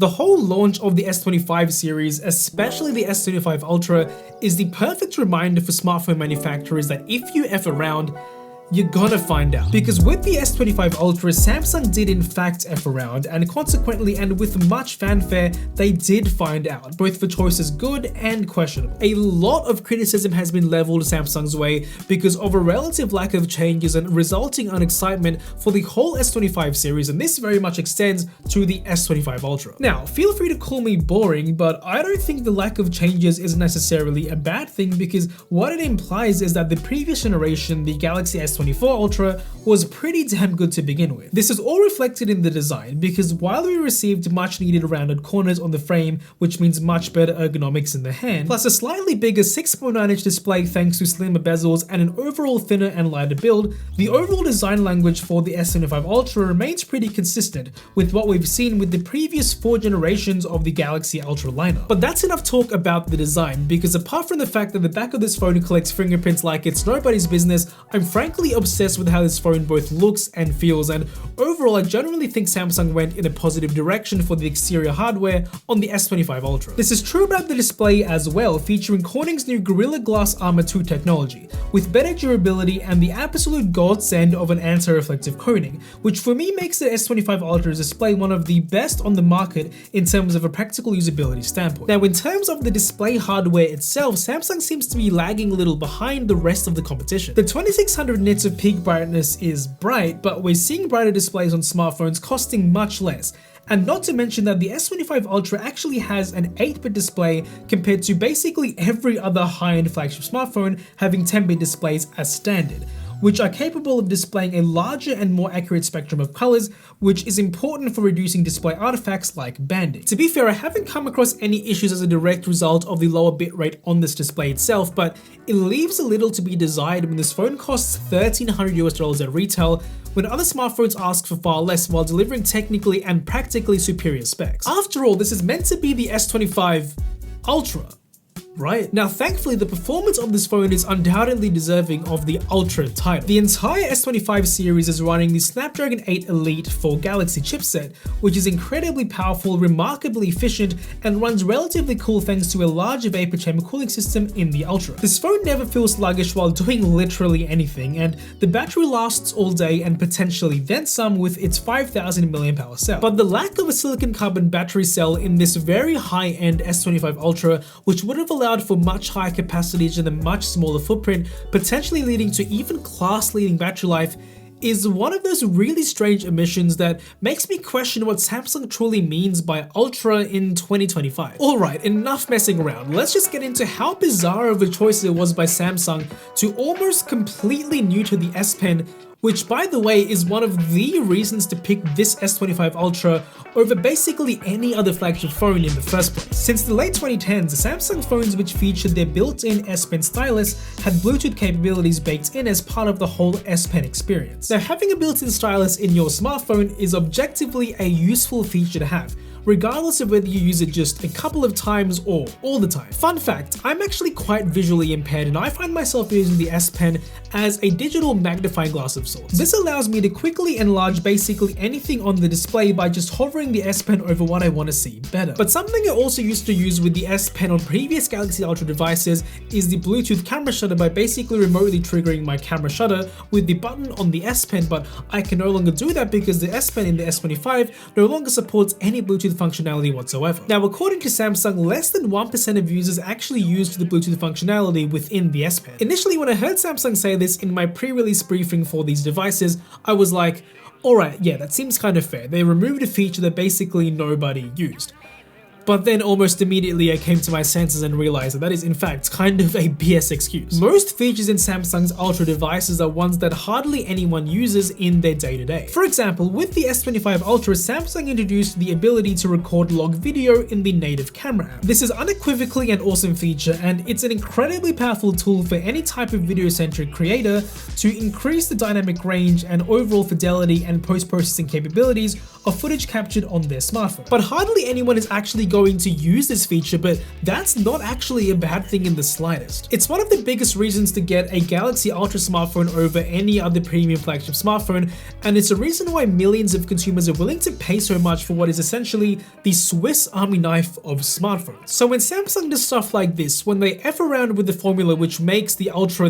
The whole launch of the S25 series, especially the S25 Ultra, is the perfect reminder for smartphone manufacturers that if you F around, you're gonna find out. Because with the S25 Ultra, Samsung did in fact F around, and consequently, and with much fanfare, they did find out, both for choices good and questionable. A lot of criticism has been leveled Samsung's way because of a relative lack of changes and resulting unexcitement for the whole S25 series, and this very much extends to the S25 Ultra. Now, feel free to call me boring, but I don't think the lack of changes is necessarily a bad thing, because what it implies is that the previous generation, the Galaxy S25 Ultra, was pretty damn good to begin with. This is all reflected in the design, because while we received much needed rounded corners on the frame, which means much better ergonomics in the hand, plus a slightly bigger 6.9-inch display thanks to slimmer bezels and an overall thinner and lighter build, the overall design language for the S25 Ultra remains pretty consistent with what we've seen with the previous 4 generations of the Galaxy Ultra lineup. But that's enough talk about the design, because apart from the fact that the back of this phone collects fingerprints like it's nobody's business, I'm frankly obsessed with how this phone both looks and feels, and overall I generally think Samsung went in a positive direction for the exterior hardware on the S25 Ultra. This is true about the display as well, featuring Corning's new Gorilla Glass Armor 2 technology, with better durability and the absolute godsend of an anti-reflective coating, which for me makes the S25 Ultra's display one of the best on the market in terms of a practical usability standpoint. Now, in terms of the display hardware itself, Samsung seems to be lagging a little behind the rest of the competition. The 2600 nits of peak brightness is bright, but we're seeing brighter displays on smartphones costing much less. And not to mention that the S25 Ultra actually has an 8-bit display compared to basically every other high-end flagship smartphone having 10-bit displays as standard, which are capable of displaying a larger and more accurate spectrum of colors, which is important for reducing display artifacts like banding. To be fair, I haven't come across any issues as a direct result of the lower bitrate on this display itself, but it leaves a little to be desired when this phone costs $1,300 at retail, when other smartphones ask for far less while delivering technically and practically superior specs. After all, this is meant to be the S25 Ultra, right? Now, thankfully, the performance of this phone is undoubtedly deserving of the Ultra title. The entire S25 series is running the Snapdragon 8 Elite 4 Galaxy chipset, which is incredibly powerful, remarkably efficient, and runs relatively cool thanks to a larger vapor chamber cooling system in the Ultra. This phone never feels sluggish while doing literally anything, and the battery lasts all day and potentially then some with its 5000 mAh cell. But the lack of a silicon carbon battery cell in this very high-end S25 Ultra, which would have allowed for much higher capacities and a much smaller footprint, potentially leading to even class-leading battery life, is one of those really strange omissions that makes me question what Samsung truly means by Ultra in 2025. Alright, enough messing around, let's just get into how bizarre of a choice it was by Samsung to almost completely new to the S Pen, which by the way is one of the reasons to pick this S25 Ultra over basically any other flagship phone in the first place. Since the late 2010s, Samsung phones which featured their built-in S Pen stylus had Bluetooth capabilities baked in as part of the whole S Pen experience. Now, having a built-in stylus in your smartphone is objectively a useful feature to have, regardless of whether you use it just a couple of times or all the time. Fun fact, I'm actually quite visually impaired and I find myself using the S Pen as a digital magnifying glass of sorts. This allows me to quickly enlarge basically anything on the display by just hovering the S Pen over what I want to see better. But something I also used to use with the S Pen on previous Galaxy Ultra devices is the Bluetooth camera shutter by basically remotely triggering my camera shutter with the button on the S Pen, but I can no longer do that because the S Pen in the S25 no longer supports any Bluetooth functionality whatsoever. Now, according to Samsung, less than 1% of users actually used the Bluetooth functionality within the S Pen. Initially, when I heard Samsung say this in my pre-release briefing for these devices, I was like, alright, yeah, that seems kind of fair. They removed a feature that basically nobody used. But then almost immediately I came to my senses and realized that that is in fact kind of a BS excuse. Most features in Samsung's Ultra devices are ones that hardly anyone uses in their day-to-day. For example, with the S25 Ultra, Samsung introduced the ability to record log video in the native camera app. This is unequivocally an awesome feature, and it's an incredibly powerful tool for any type of video-centric creator to increase the dynamic range and overall fidelity and post-processing capabilities of footage captured on their smartphone. But hardly anyone is actually going to use this feature, but that's not actually a bad thing in the slightest. It's one of the biggest reasons to get a Galaxy Ultra smartphone over any other premium flagship smartphone, and it's a reason why millions of consumers are willing to pay so much for what is essentially the Swiss Army knife of smartphones. So when Samsung does stuff like this, when they F around with the formula which makes the Ultra,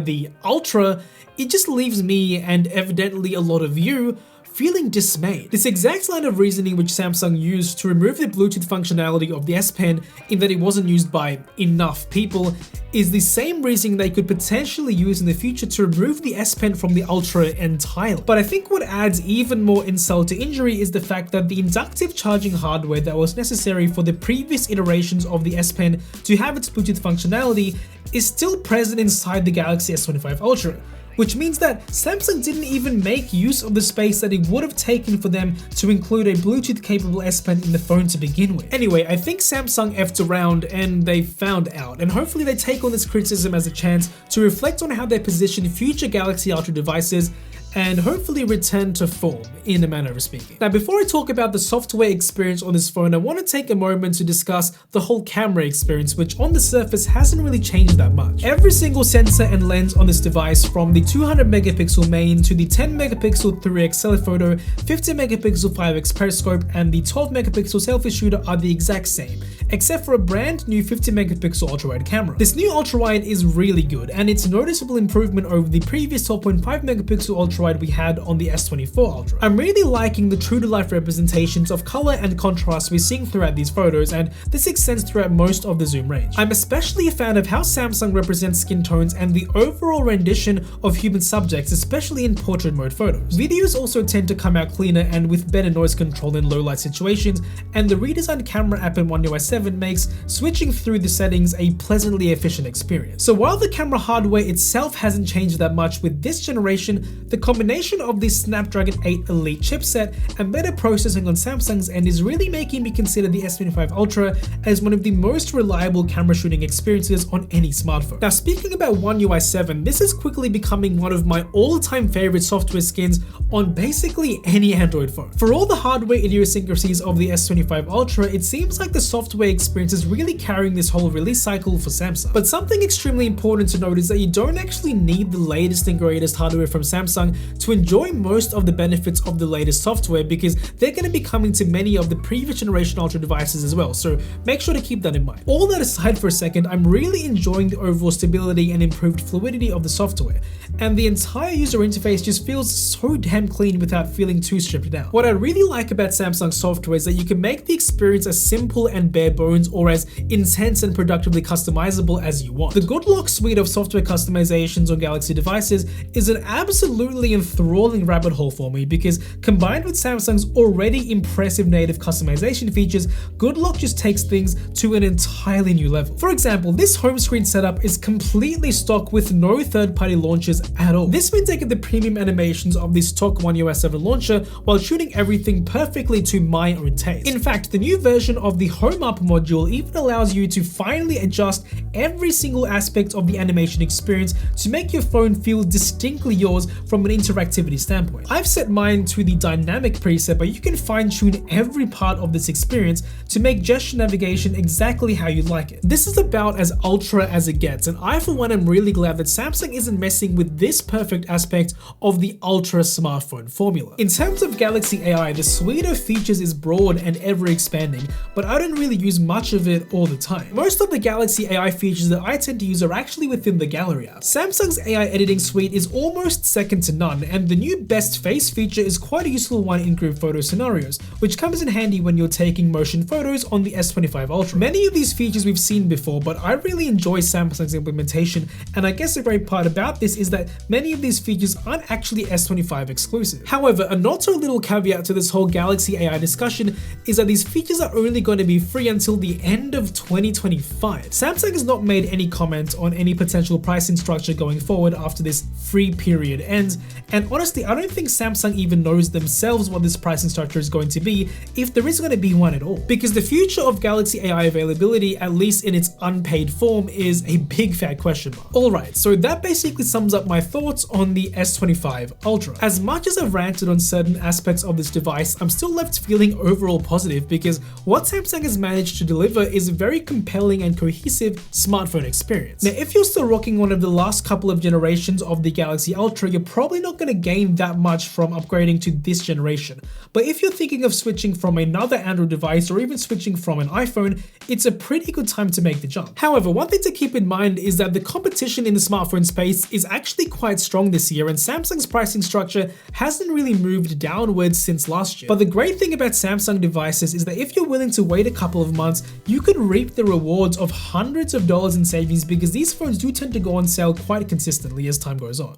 it just leaves me, and evidently a lot of you, feeling dismayed. This exact line of reasoning which Samsung used to remove the Bluetooth functionality of the S Pen in that it wasn't used by enough people is the same reasoning they could potentially use in the future to remove the S Pen from the Ultra entirely. But I think what adds even more insult to injury is the fact that the inductive charging hardware that was necessary for the previous iterations of the S Pen to have its Bluetooth functionality is still present inside the Galaxy S25 Ultra, which means that Samsung didn't even make use of the space that it would have taken for them to include a Bluetooth-capable S Pen in the phone to begin with. Anyway, I think Samsung effed around and they found out, and hopefully they take on this criticism as a chance to reflect on how they position future Galaxy Ultra devices and hopefully return to form, in a manner of speaking. Now, before I talk about the software experience on this phone, I want to take a moment to discuss the whole camera experience, which on the surface hasn't really changed that much. Every single sensor and lens on this device, from the 200 megapixel main to the 10 megapixel 3x telephoto, 50 megapixel 5x periscope, and the 12 megapixel selfie shooter are the exact same, except for a brand new 50 megapixel ultra-wide camera. This new ultra-wide is really good, and it's a noticeable improvement over the previous 12.5 megapixel ultra-wide we had on the S24 Ultra. I'm really liking the true-to-life representations of color and contrast we're seeing throughout these photos, and this extends throughout most of the zoom range. I'm especially a fan of how Samsung represents skin tones and the overall rendition of human subjects, especially in portrait mode photos. Videos also tend to come out cleaner and with better noise control in low light situations, and the redesigned camera app in One UI 7 makes switching through the settings a pleasantly efficient experience. So while the camera hardware itself hasn't changed that much with this generation, the combination of the Snapdragon 8 Elite chipset and better processing on Samsung's end is really making me consider the S25 Ultra as one of the most reliable camera shooting experiences on any smartphone. Now, speaking about One UI 7, this is quickly becoming one of my all-time favorite software skins on basically any Android phone. For all the hardware idiosyncrasies of the S25 Ultra, it seems like the software experience is really carrying this whole release cycle for Samsung. But something extremely important to note is that you don't actually need the latest and greatest hardware from Samsung to enjoy most of the benefits of the latest software, because they're going to be coming to many of the previous generation Ultra devices as well, so make sure to keep that in mind. All that aside for a second, I'm really enjoying the overall stability and improved fluidity of the software, and the entire user interface just feels so damn clean without feeling too stripped down. What I really like about Samsung software is that you can make the experience as simple and bare bones or as intense and productively customizable as you want. The GoodLock suite of software customizations on Galaxy devices is an absolutely enthralling rabbit hole for me, because combined with Samsung's already impressive native customization features, GoodLock just takes things to an entirely new level. For example, this home screen setup is completely stock with no third-party launchers at all. This means I get the premium animations of the stock One UI 7 launcher while shooting everything perfectly to my own taste. In fact, the new version of the Home Up module even allows you to finally adjust every single aspect of the animation experience to make your phone feel distinctly yours from an interactivity standpoint. I've set mine to the dynamic preset, but you can fine-tune every part of this experience to make gesture navigation exactly how you like it. This is about as ultra as it gets, and I for one am really glad that Samsung isn't messing with this perfect aspect of the Ultra smartphone formula. In terms of Galaxy AI, the suite of features is broad and ever expanding, but I don't really use much of it all the time. Most of the Galaxy AI features that I tend to use are actually within the Gallery app. Samsung's AI editing suite is almost second to none, and the new Best Face feature is quite a useful one in group photo scenarios, which comes in handy when you're taking motion photos on the S25 Ultra. Many of these features we've seen before, but I really enjoy Samsung's implementation, and I guess the great part about this is that many of these features aren't actually S25 exclusive. However, a not so little caveat to this whole Galaxy AI discussion is that these features are only going to be free until the end of 2025. Samsung has not made any comment on any potential pricing structure going forward after this free period ends, And honestly, I don't think Samsung even knows themselves what this pricing structure is going to be, if there is going to be one at all. Because the future of Galaxy AI availability, at least in its unpaid form, is a big fat question mark. Alright, so that basically sums up my thoughts on the S25 Ultra. As much as I've ranted on certain aspects of this device, I'm still left feeling overall positive because what Samsung has managed to deliver is a very compelling and cohesive smartphone experience. Now, if you're still rocking one of the last couple of generations of the Galaxy Ultra, you're probably not going to gain that much from upgrading to this generation. But if you're thinking of switching from another Android device or even switching from an iPhone, it's a pretty good time to make the jump. However, one thing to keep in mind is that the competition in the smartphone space is actually quite strong this year, and Samsung's pricing structure hasn't really moved downwards since last year. But the great thing about Samsung devices is that if you're willing to wait a couple of months, you could reap the rewards of hundreds of dollars in savings because these phones do tend to go on sale quite consistently as time goes on.